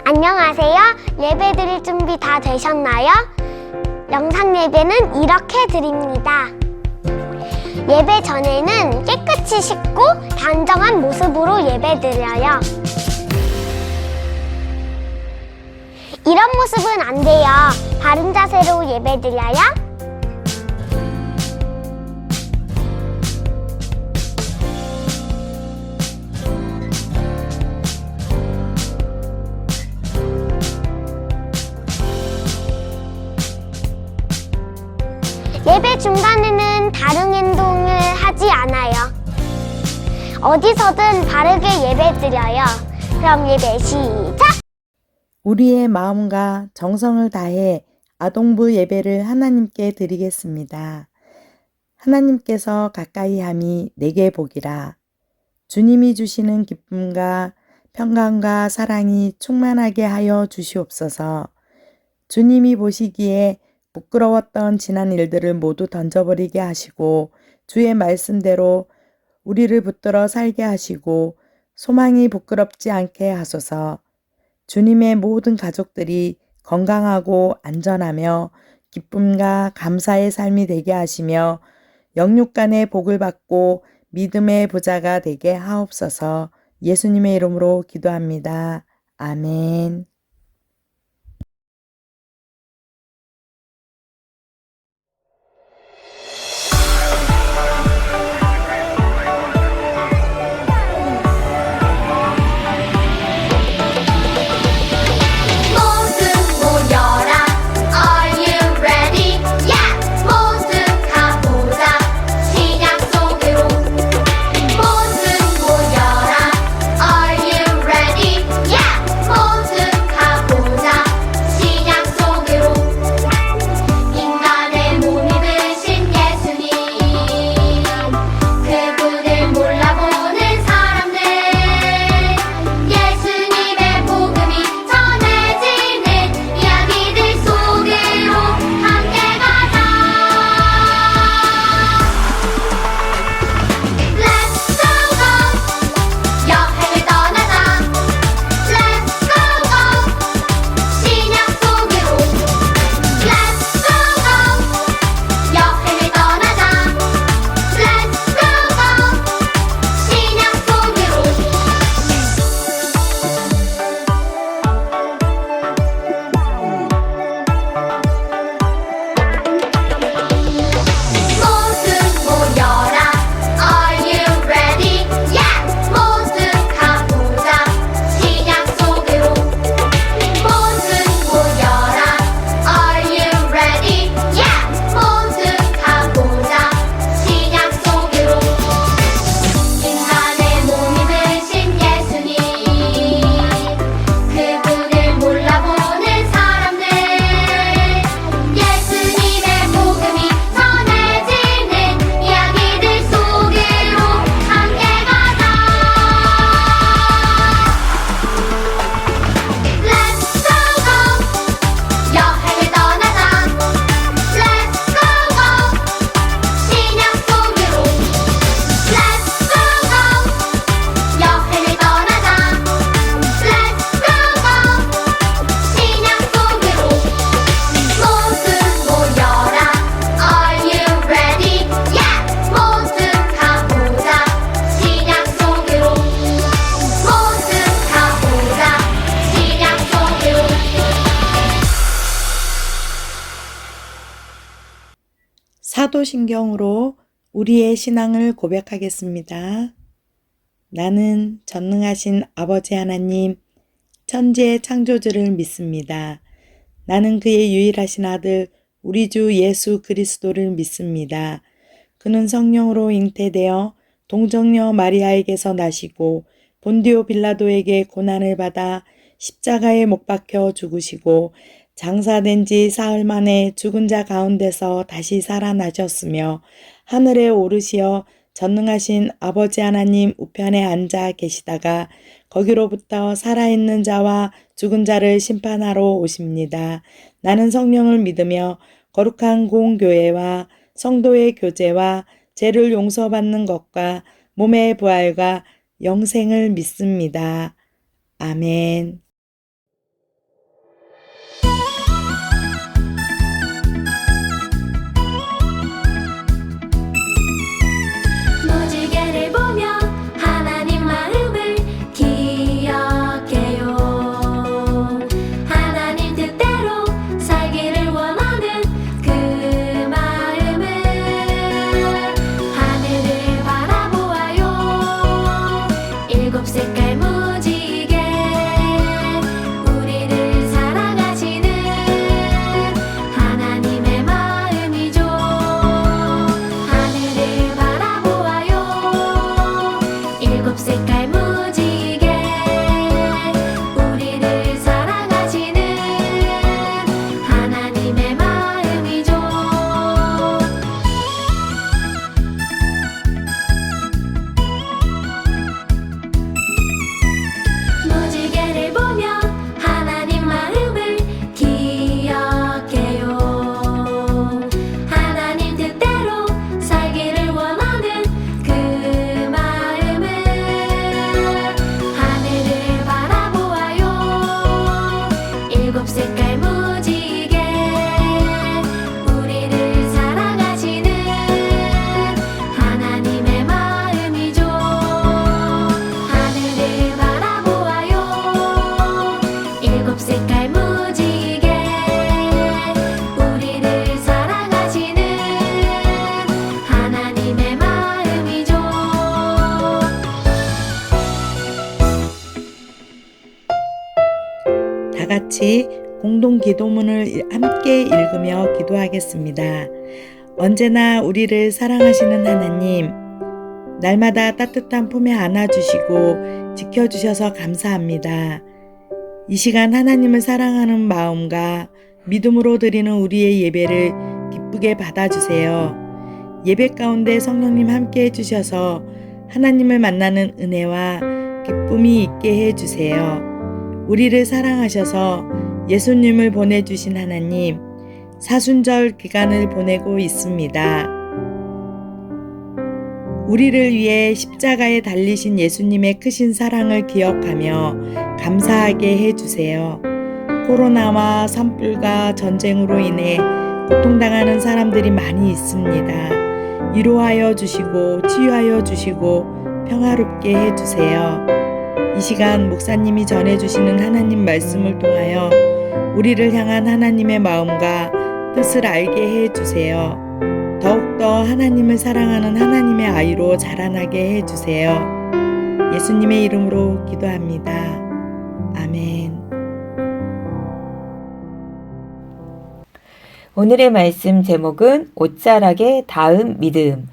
안녕하세요. 예배 드릴 준비 다 되셨나요? 영상 예배는 이렇게 드립니다. 예배 전에는 깨끗이 씻고 단정한 모습으로 예배 드려요. 이런 모습은 안 돼요. 바른 자세로 예배 드려요. 예배 중간에는 다른 행동을 하지 않아요. 어디서든 바르게 예배 드려요. 그럼 예배 시작! 우리의 마음과 정성을 다해 아동부 예배를 하나님께 드리겠습니다. 하나님께서 가까이 함이 내게 복이라. 주님이 주시는 기쁨과 평강과 사랑이 충만하게 하여 주시옵소서. 주님이 보시기에 부끄러웠던 지난 일들을 모두 던져버리게 하시고 주의 말씀대로 우리를 붙들어 살게 하시고 소망이 부끄럽지 않게 하소서. 주님의 모든 가족들이 건강하고 안전하며 기쁨과 감사의 삶이 되게 하시며 영육간의 복을 받고 믿음의 부자가 되게 하옵소서. 예수님의 이름으로 기도합니다. 아멘. 사도신경으로 우리의 신앙을 고백하겠습니다. 나는 전능하신 아버지 하나님, 천지의 창조주를 믿습니다. 나는 그의 유일하신 아들, 우리 주 예수 그리스도를 믿습니다. 그는 성령으로 잉태되어 동정녀 마리아에게서 나시고 본디오 빌라도에게 고난을 받아 십자가에 못 박혀 죽으시고 장사된 지 사흘 만에 죽은 자 가운데서 다시 살아나셨으며 하늘에 오르시어 전능하신 아버지 하나님 우편에 앉아 계시다가 거기로부터 살아있는 자와 죽은 자를 심판하러 오십니다. 나는 성령을 믿으며 거룩한 공교회와 성도의 교제와 죄를 용서받는 것과 몸의 부활과 영생을 믿습니다. 아멘. 다 같이 공동 기도문을 함께 읽으며 기도하겠습니다. 언제나 우리를 사랑하시는 하나님, 날마다 따뜻한 품에 안아주시고 지켜주셔서 감사합니다. 이 시간 하나님을 사랑하는 마음과 믿음으로 드리는 우리의 예배를 기쁘게 받아주세요. 예배 가운데 성령님 함께 해주셔서 하나님을 만나는 은혜와 기쁨이 있게 해주세요. 우리를 사랑하셔서 예수님을 보내주신 하나님, 사순절 기간을 보내고 있습니다. 우리를 위해 십자가에 달리신 예수님의 크신 사랑을 기억하며 감사하게 해주세요. 코로나와 산불과 전쟁으로 인해 고통당하는 사람들이 많이 있습니다. 위로하여 주시고 치유하여 주시고 평화롭게 해주세요. 이 시간 목사님이 전해주시는 하나님 말씀을 통하여 우리를 향한 하나님의 마음과 뜻을 알게 해주세요. 더욱더 하나님을 사랑하는 하나님의 아이로 자라나게 해주세요. 예수님의 이름으로 기도합니다. 아멘. 오늘의 말씀 제목은 옷자락에 닿은 믿음.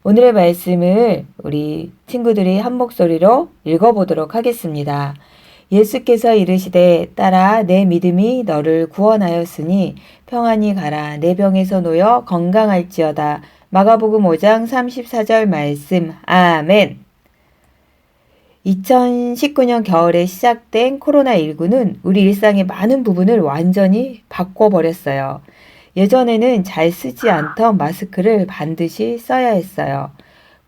오늘의 말씀을 우리 친구들이 한 목소리로 읽어보도록 하겠습니다. 예수께서 이르시되 딸아 내 믿음이 너를 구원하였으니 평안히 가라 내 병에서 놓여 건강할지어다. 마가복음 5장 34절 말씀. 아멘. 2019년 겨울에 시작된 코로나19는 우리 일상의 많은 부분을 완전히 바꿔버렸어요. 예전에는 잘 쓰지 않던 마스크를 반드시 써야 했어요.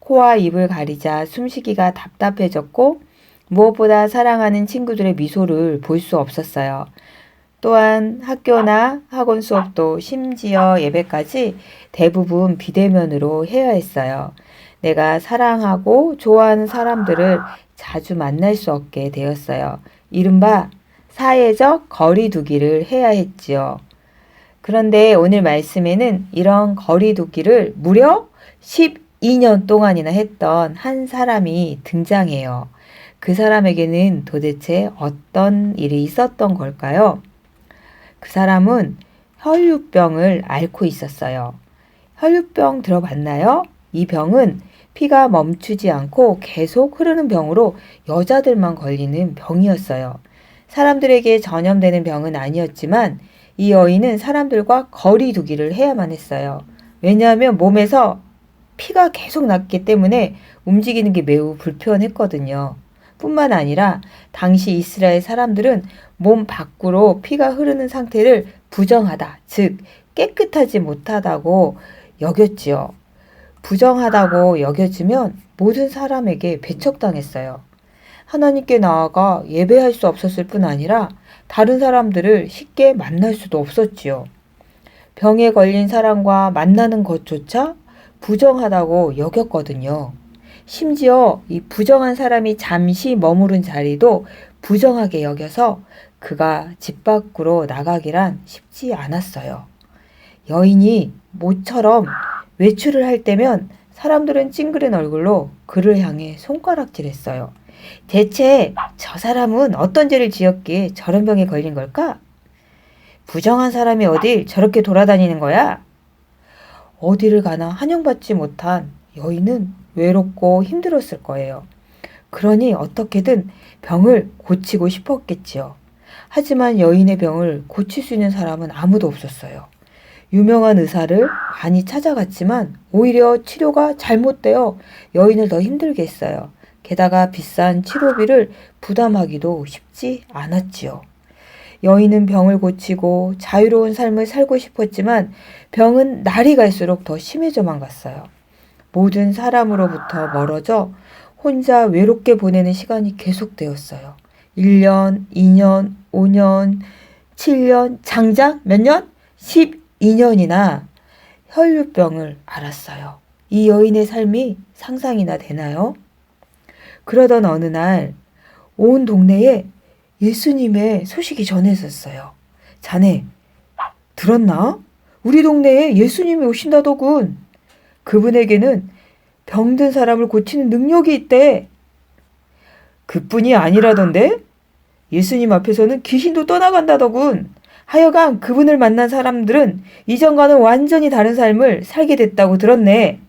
코와 입을 가리자 숨쉬기가 답답해졌고 무엇보다 사랑하는 친구들의 미소를 볼 수 없었어요. 또한 학교나 학원 수업도 심지어 예배까지 대부분 비대면으로 해야 했어요. 내가 사랑하고 좋아하는 사람들을 자주 만날 수 없게 되었어요. 이른바 사회적 거리 두기를 해야 했지요. 그런데 오늘 말씀에는 이런 거리 두기를 무려 12년 동안이나 했던 한 사람이 등장해요. 그 사람에게는 도대체 어떤 일이 있었던 걸까요? 그 사람은 혈류병을 앓고 있었어요. 혈류병 들어봤나요? 이 병은 피가 멈추지 않고 계속 흐르는 병으로 여자들만 걸리는 병이었어요. 사람들에게 전염되는 병은 아니었지만 이 여인은 사람들과 거리 두기를 해야만 했어요. 왜냐하면 몸에서 피가 계속 났기 때문에 움직이는 게 매우 불편했거든요. 뿐만 아니라 당시 이스라엘 사람들은 몸 밖으로 피가 흐르는 상태를 부정하다, 즉 깨끗하지 못하다고 여겼지요. 부정하다고 여겨지면 모든 사람에게 배척당했어요. 하나님께 나아가 예배할 수 없었을 뿐 아니라 다른 사람들을 쉽게 만날 수도 없었지요. 병에 걸린 사람과 만나는 것조차 부정하다고 여겼거든요. 심지어 이 부정한 사람이 잠시 머무른 자리도 부정하게 여겨서 그가 집 밖으로 나가기란 쉽지 않았어요. 여인이 모처럼 외출을 할 때면 사람들은 찡그린 얼굴로 그를 향해 손가락질했어요. 대체 저 사람은 어떤 죄를 지었기에 저런 병에 걸린 걸까? 부정한 사람이 어딜 저렇게 돌아다니는 거야? 어디를 가나 환영받지 못한 여인은 외롭고 힘들었을 거예요. 그러니 어떻게든 병을 고치고 싶었겠지요. 하지만 여인의 병을 고칠 수 있는 사람은 아무도 없었어요. 유명한 의사를 많이 찾아갔지만 오히려 치료가 잘못되어 여인을 더 힘들게 했어요. 게다가 비싼 치료비를 부담하기도 쉽지 않았지요. 여인은 병을 고치고 자유로운 삶을 살고 싶었지만 병은 날이 갈수록 더 심해져만 갔어요. 모든 사람으로부터 멀어져 혼자 외롭게 보내는 시간이 계속되었어요. 1년, 2년, 5년, 7년, 장작 몇 년? 12년이나 혈류병을 앓았어요. 이 여인의 삶이 상상이나 되나요? 그러던 어느 날 온 동네에 예수님의 소식이 전해졌어요. 자네, 들었나? 우리 동네에 예수님이 오신다더군. 그분에게는 병든 사람을 고치는 능력이 있대. 그뿐이 아니라던데? 예수님 앞에서는 귀신도 떠나간다더군. 하여간 그분을 만난 사람들은 이전과는 완전히 다른 삶을 살게 됐다고 들었네.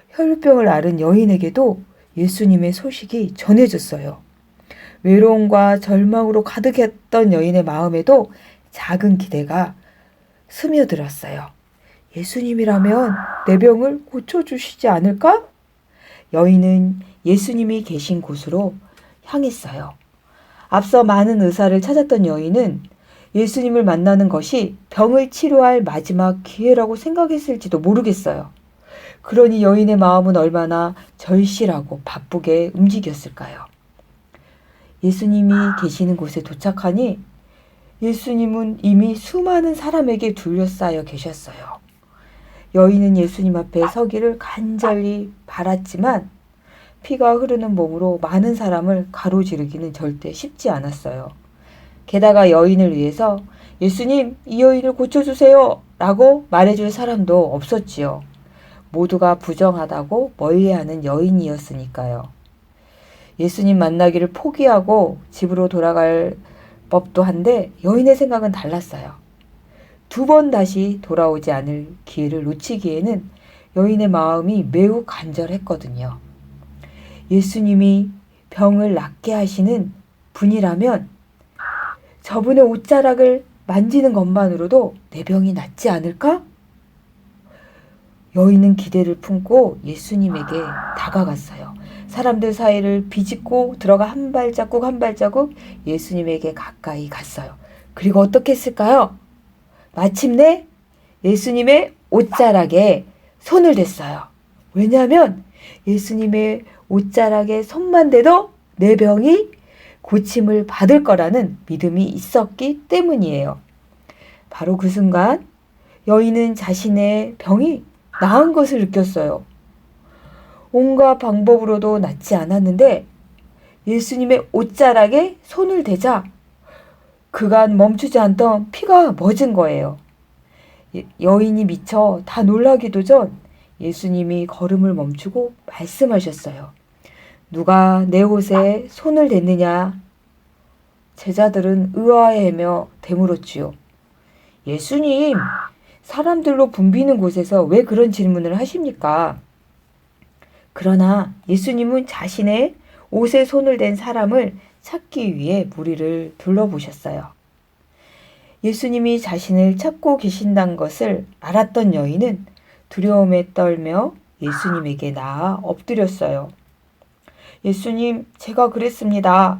혈루병을 앓은 여인에게도 예수님의 소식이 전해졌어요. 외로움과 절망으로 가득했던 여인의 마음에도 작은 기대가 스며들었어요. 예수님이라면 내 병을 고쳐주시지 않을까? 여인은 예수님이 계신 곳으로 향했어요. 앞서 많은 의사를 찾았던 여인은 예수님을 만나는 것이 병을 치료할 마지막 기회라고 생각했을지도 모르겠어요. 그러니 여인의 마음은 얼마나 절실하고 바쁘게 움직였을까요? 예수님이 계시는 곳에 도착하니 예수님은 이미 수많은 사람에게 둘러싸여 계셨어요. 여인은 예수님 앞에 서기를 간절히 바랐지만 피가 흐르는 몸으로 많은 사람을 가로지르기는 절대 쉽지 않았어요. 게다가 여인을 위해서 예수님, 이 여인을 고쳐주세요 라고 말해줄 사람도 없었지요. 모두가 부정하다고 멀리하는 여인이었으니까요. 예수님 만나기를 포기하고 집으로 돌아갈 법도 한데 여인의 생각은 달랐어요. 2번 다시 돌아오지 않을 기회를 놓치기에는 여인의 마음이 매우 간절했거든요. 예수님이 병을 낫게 하시는 분이라면 저분의 옷자락을 만지는 것만으로도 내 병이 낫지 않을까? 여인은 기대를 품고 예수님에게 다가갔어요. 사람들 사이를 비집고 들어가 한 발자국 한 발자국 예수님에게 가까이 갔어요. 그리고 어떻게 했을까요? 마침내 예수님의 옷자락에 손을 댔어요. 왜냐하면 예수님의 옷자락에 손만 대도 내 병이 고침을 받을 거라는 믿음이 있었기 때문이에요. 바로 그 순간 여인은 자신의 병이 나은 것을 느꼈어요. 온갖 방법으로도 낫지 않았는데 예수님의 옷자락에 손을 대자 그간 멈추지 않던 피가 멎은 거예요. 여인이 미쳐 다 놀라기도 전 예수님이 걸음을 멈추고 말씀하셨어요. 누가 내 옷에 손을 댔느냐? 제자들은 의아해하며 되물었지요. 예수님, 사람들로 붐비는 곳에서 왜 그런 질문을 하십니까? 그러나 예수님은 자신의 옷에 손을 댄 사람을 찾기 위해 무리를 둘러보셨어요. 예수님이 자신을 찾고 계신다는 것을 알았던 여인은 두려움에 떨며 예수님에게 나아 엎드렸어요. 예수님, 제가 그랬습니다.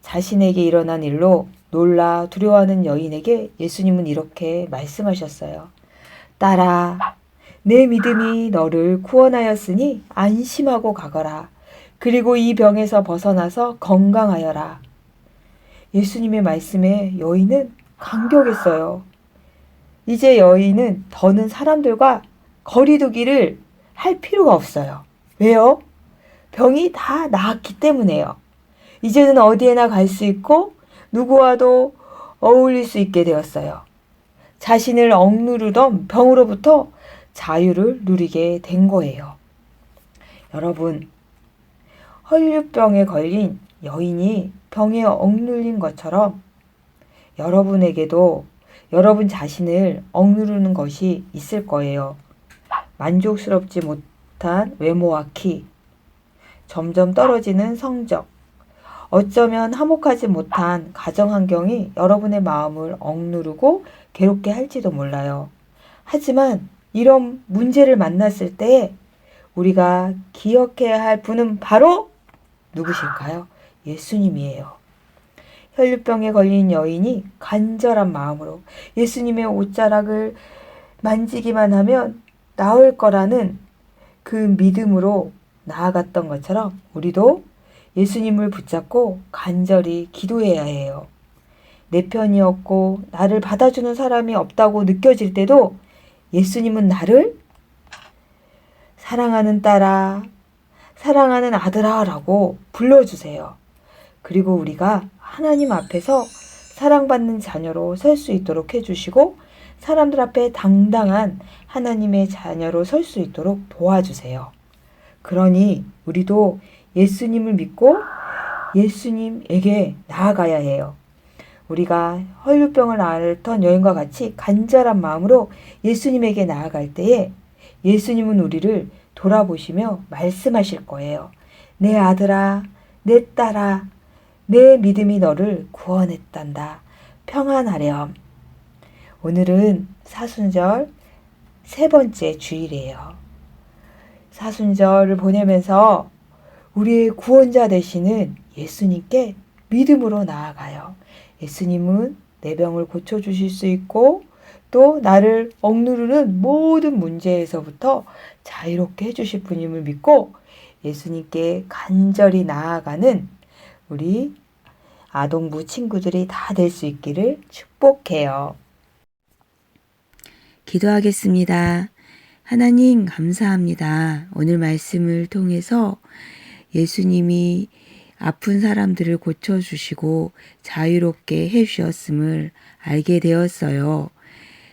자신에게 일어난 일로 놀라 두려워하는 여인에게 예수님은 이렇게 말씀하셨어요. 딸아, 내 믿음이 너를 구원하였으니 안심하고 가거라. 그리고 이 병에서 벗어나서 건강하여라. 예수님의 말씀에 여인은 감격했어요. 이제 여인은 더는 사람들과 거리두기를 할 필요가 없어요. 왜요? 병이 다 나았기 때문에요. 이제는 어디에나 갈 수 있고 누구와도 어울릴 수 있게 되었어요. 자신을 억누르던 병으로부터 자유를 누리게 된 거예요. 여러분, 혈류병에 걸린 여인이 병에 억눌린 것처럼 여러분에게도 여러분 자신을 억누르는 것이 있을 거예요. 만족스럽지 못한 외모와 키, 점점 떨어지는 성적, 어쩌면 화목하지 못한 가정 환경이 여러분의 마음을 억누르고 괴롭게 할지도 몰라요. 하지만 이런 문제를 만났을 때 우리가 기억해야 할 분은 바로 누구실까요? 예수님이에요. 혈류병에 걸린 여인이 간절한 마음으로 예수님의 옷자락을 만지기만 하면 나을 거라는 그 믿음으로 나아갔던 것처럼 우리도 예수님을 붙잡고 간절히 기도해야 해요. 내 편이 없고 나를 받아주는 사람이 없다고 느껴질 때도 예수님은 나를 사랑하는 딸아, 사랑하는 아들아 라고 불러주세요. 그리고 우리가 하나님 앞에서 사랑받는 자녀로 설 수 있도록 해주시고 사람들 앞에 당당한 하나님의 자녀로 설 수 있도록 도와주세요. 그러니 우리도 예수님을 믿고 예수님에게 나아가야 해요. 우리가 혈류병을 앓던 여인과 같이 간절한 마음으로 예수님에게 나아갈 때에 예수님은 우리를 돌아보시며 말씀하실 거예요. 내 아들아, 내 딸아, 내 믿음이 너를 구원했단다. 평안하렴. 오늘은 사순절 세 번째 주일이에요. 사순절을 보내면서 우리의 구원자 되시는 예수님께 믿음으로 나아가요. 예수님은 내 병을 고쳐주실 수 있고 또 나를 억누르는 모든 문제에서부터 자유롭게 해주실 분임을 믿고 예수님께 간절히 나아가는 우리 아동부 친구들이 다 될 수 있기를 축복해요. 기도하겠습니다. 하나님 감사합니다. 오늘 말씀을 통해서 예수님이 아픈 사람들을 고쳐주시고 자유롭게 해주셨음을 알게 되었어요.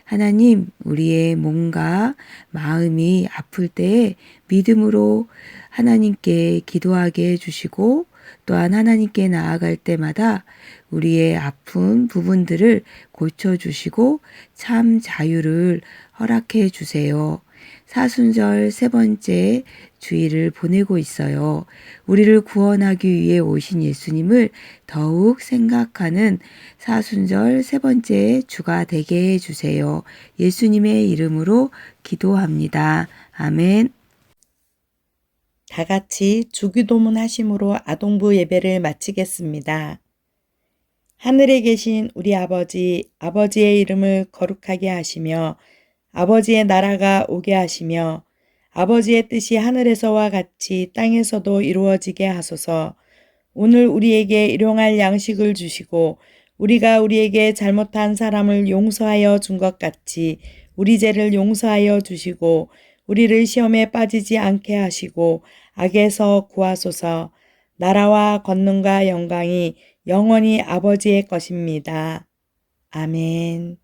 하나님, 우리의 몸과 마음이 아플 때에 믿음으로 하나님께 기도하게 해주시고 또한 하나님께 나아갈 때마다 우리의 아픈 부분들을 고쳐주시고 참 자유를 허락해 주세요. 사순절 세 번째 주일을 보내고 있어요. 우리를 구원하기 위해 오신 예수님을 더욱 생각하는 사순절 세 번째 주가 되게 해주세요. 예수님의 이름으로 기도합니다. 아멘. 다 같이 주기도문 하심으로 아동부 예배를 마치겠습니다. 하늘에 계신 우리 아버지, 아버지의 이름을 거룩하게 하시며 아버지의 나라가 오게 하시며 아버지의 뜻이 하늘에서와 같이 땅에서도 이루어지게 하소서. 오늘 우리에게 일용할 양식을 주시고 우리가 우리에게 잘못한 사람을 용서하여 준 것 같이 우리 죄를 용서하여 주시고 우리를 시험에 빠지지 않게 하시고 악에서 구하소서. 나라와 권능과 영광이 영원히 아버지의 것입니다. 아멘.